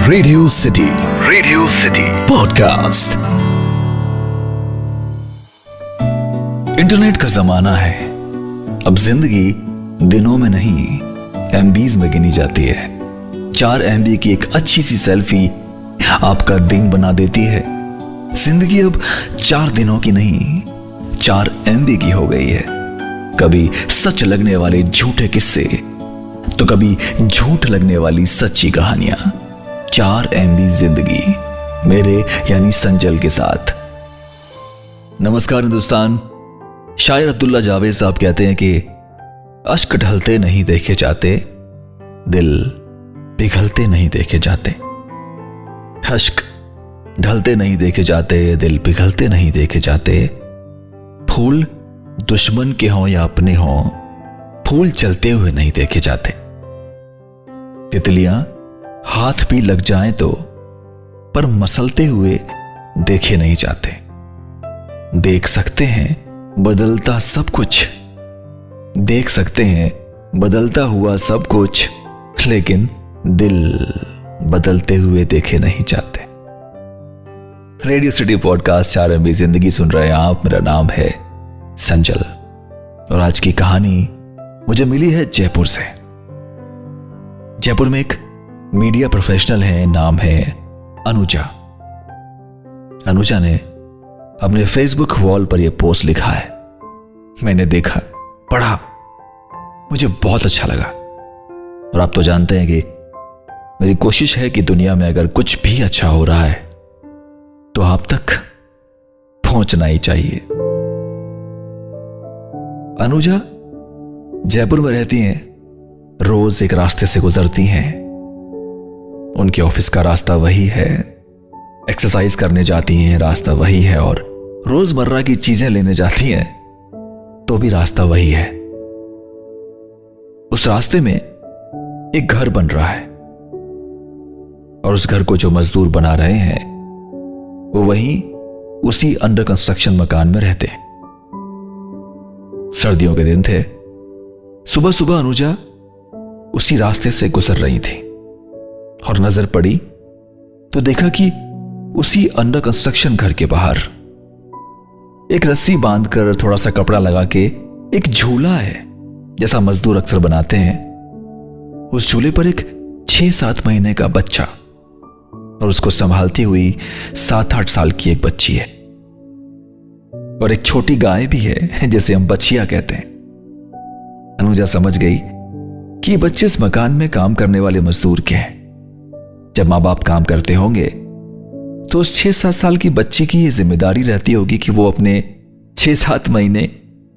Radio city podcast. Internet का जमाना है। अब जिंदगी दिनों में नहीं एमबीज में गिनी जाती है। 4 MB की एक अच्छी सी सेल्फी आपका दिन बना देती है। जिंदगी अब 4 दिनों की नहीं 4 MB की हो गई है। कभी सच लगने वाले झूठे किस्से तो कभी झूठ लगने वाली सच्ची कहानियां। 4 MB जिंदगी मेरे यानी संजल के साथ। नमस्कार हिंदुस्तान। शायर अब्दुल्ला जावेद साहब कहते हैं कि अश्क ढलते नहीं देखे जाते, दिल पिघलते नहीं देखे जाते। अश्क ढलते नहीं देखे जाते, दिल पिघलते नहीं देखे जाते। फूल दुश्मन के हों या अपने हों, फूल चलते हुए नहीं देखे जाते। तितलियां हाथ भी लग जाएं तो पर मसलते हुए देखे नहीं जाते। देख सकते हैं बदलता सब कुछ, देख सकते हैं बदलता हुआ सब कुछ, लेकिन दिल बदलते हुए देखे नहीं जाते। रेडियो सिटी पॉडकास्ट 4 MB जिंदगी सुन रहे हैं आप। मेरा नाम है संजल और आज की कहानी मुझे मिली है जयपुर से। जयपुर में एक मीडिया प्रोफेशनल है, नाम है अनुजा। अनुजा ने अपने फेसबुक वॉल पर यह पोस्ट लिखा है। मैंने देखा, पढ़ा, मुझे बहुत अच्छा लगा। और आप तो जानते हैं कि मेरी कोशिश है कि दुनिया में अगर कुछ भी अच्छा हो रहा है तो आप तक पहुंचना ही चाहिए। अनुजा जयपुर में रहती हैं। रोज एक रास्ते से गुजरती हैं। उनके ऑफिस का रास्ता वही है, एक्सरसाइज करने जाती हैं रास्ता वही है, और रोजमर्रा की चीजें लेने जाती हैं तो भी रास्ता वही है। उस रास्ते में एक घर बन रहा है और उस घर को जो मजदूर बना रहे हैं वो वहीं उसी अंडर कंस्ट्रक्शन मकान में रहते हैं। सर्दियों के दिन थे। सुबह सुबह अनुजा उसी रास्ते से गुजर रही थी और नजर पड़ी तो देखा कि उसी अंडर कंस्ट्रक्शन घर के बाहर एक रस्सी बांधकर थोड़ा सा कपड़ा लगा के एक झूला है, जैसा मजदूर अक्सर बनाते हैं। उस झूले पर एक 6-7 महीने का बच्चा और उसको संभालती हुई 7-8 साल की एक बच्ची है, और एक छोटी गाय भी है जिसे हम बछिया कहते हैं। अनुजा समझ गई कि बच्चे इस मकान में काम करने वाले मजदूर के हैं। जब मां बाप काम करते होंगे तो उस 6-7 साल की बच्ची की यह जिम्मेदारी रहती होगी कि वो अपने 6-7 महीने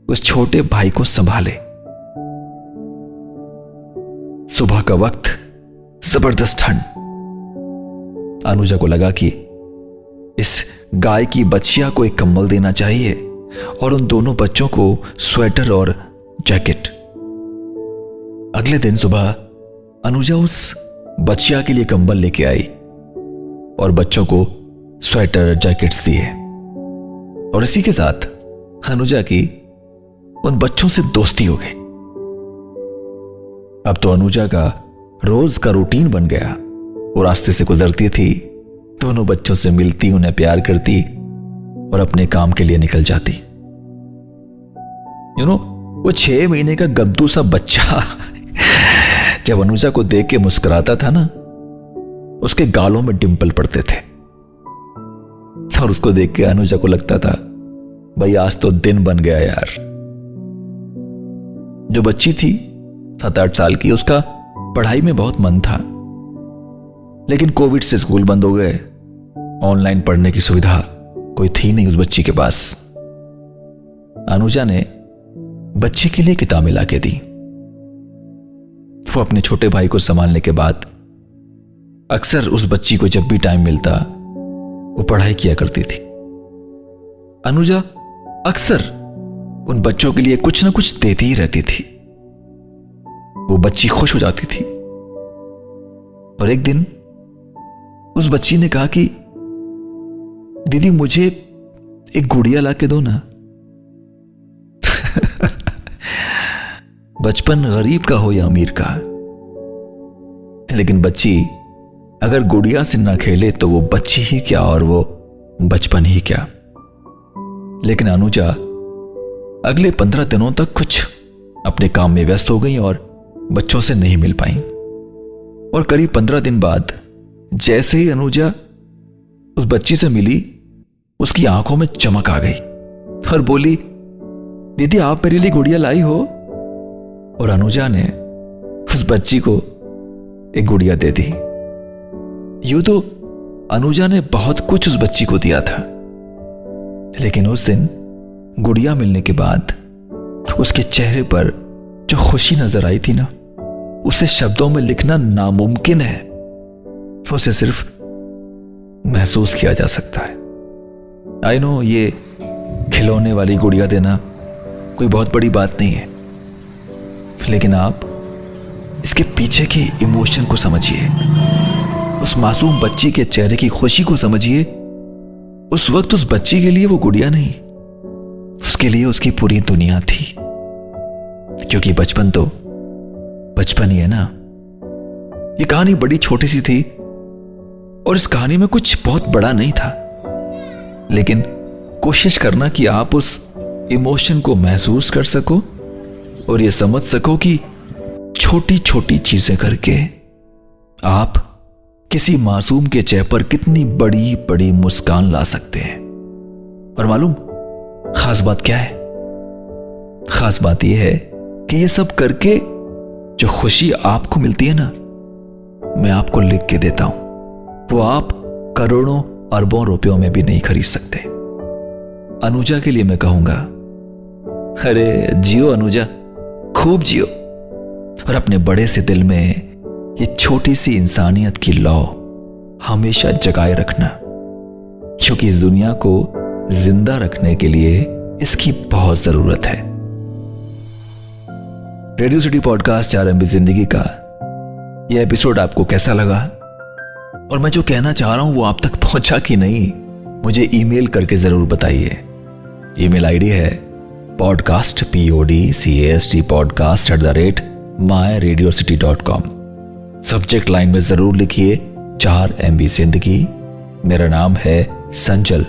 उस छोटे भाई को संभाले। सुबह का वक्त, जबरदस्त ठंड। अनुजा को लगा कि इस गाय की बच्चिया को एक कंबल देना चाहिए और उन दोनों बच्चों को स्वेटर और जैकेट। अगले दिन सुबह अनुजा उस बच्चिया के लिए कंबल लेके आई और बच्चों को स्वेटर जैकेट्स दिए, और इसी के साथ अनुजा की उन बच्चों से दोस्ती हो गई। अब तो अनुजा का रोज का रूटीन बन गया। वो रास्ते से गुजरती थी, दोनों बच्चों से मिलती, उन्हें प्यार करती और अपने काम के लिए निकल जाती। वो 6 महीने का गद्दू सा बच्चा जब अनुजा को देख के मुस्कुराता था ना, उसके गालों में डिंपल पड़ते थे, और उसको देख के अनुजा को लगता था भाई आज तो दिन बन गया यार। जो बच्ची थी 7-8 साल की, उसका पढ़ाई में बहुत मन था, लेकिन कोविड से स्कूल बंद हो गए। ऑनलाइन पढ़ने की सुविधा कोई थी नहीं उस बच्ची के पास। अनुजा ने बच्ची के लिए किताबें लाके दी। वो अपने छोटे भाई को संभालने के बाद अक्सर उस बच्ची को जब भी टाइम मिलता वो पढ़ाई किया करती थी। अनुजा अक्सर उन बच्चों के लिए कुछ ना कुछ देती ही रहती थी। वो बच्ची खुश हो जाती थी। और एक दिन उस बच्ची ने कहा कि दीदी मुझे एक गुड़िया लाके दो ना। बचपन गरीब का हो या अमीर का, लेकिन बच्ची अगर गुड़िया से ना खेले तो वो बच्ची ही क्या और वो बचपन ही क्या। लेकिन अनुजा अगले 15 दिनों तक कुछ अपने काम में व्यस्त हो गई और बच्चों से नहीं मिल पाई। और करीब 15 दिन बाद जैसे ही अनुजा उस बच्ची से मिली, उसकी आंखों में चमक आ गई और बोली, दीदी आप मेरे लिए गुड़िया लाई हो। और अनुजा ने उस बच्ची को एक गुड़िया दे दी। यूं तो अनुजा ने बहुत कुछ उस बच्ची को दिया था, लेकिन उस दिन गुड़िया मिलने के बाद उसके चेहरे पर जो खुशी नजर आई थी ना, उसे शब्दों में लिखना नामुमकिन है। उसे सिर्फ महसूस किया जा सकता है। आई नो ये खिलौने वाली गुड़िया देना कोई बहुत बड़ी बात नहीं है, लेकिन आप इसके पीछे के इमोशन को समझिए, उस मासूम बच्ची के चेहरे की खुशी को समझिए। उस वक्त उस बच्ची के लिए वो गुड़िया नहीं, उसके लिए उसकी पूरी दुनिया थी। क्योंकि बचपन तो बचपन ही है ना। ये कहानी बड़ी छोटी सी थी और इस कहानी में कुछ बहुत बड़ा नहीं था, लेकिन कोशिश करना कि आप उस इमोशन को महसूस कर सको और ये समझ सको कि छोटी छोटी चीजें करके आप किसी मासूम के चेहरे पर कितनी बड़ी बड़ी मुस्कान ला सकते हैं। और मालूम खास बात क्या है? खास बात यह है कि ये सब करके जो खुशी आपको मिलती है ना, मैं आपको लिख के देता हूं, वो आप करोड़ों अरबों रुपयों में भी नहीं खरीद सकते। अनुजा के लिए मैं कहूंगा, अरे जियो अनुजा, खूब जियो और अपने बड़े से दिल में ये छोटी सी इंसानियत की लौ हमेशा जगाए रखना, क्योंकि इस दुनिया को जिंदा रखने के लिए इसकी बहुत जरूरत है। रेडियो सिटी पॉडकास्ट 4 MB जिंदगी का यह एपिसोड आपको कैसा लगा और मैं जो कहना चाह रहा हूं वो आप तक पहुंचा कि नहीं, मुझे ईमेल करके जरूर बताइए। ईमेल आईडी है podcast podcast@myradiocity.com। सब्जेक्ट लाइन में जरूर लिखिए 4 MB जिंदगी। मेरा नाम है संजल,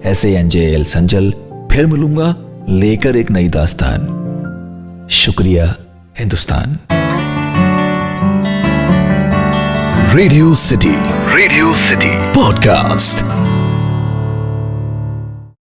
SANJL संजल। फिर मिलूंगा लेकर एक नई दास्तान। शुक्रिया हिंदुस्तान। Radio city podcast.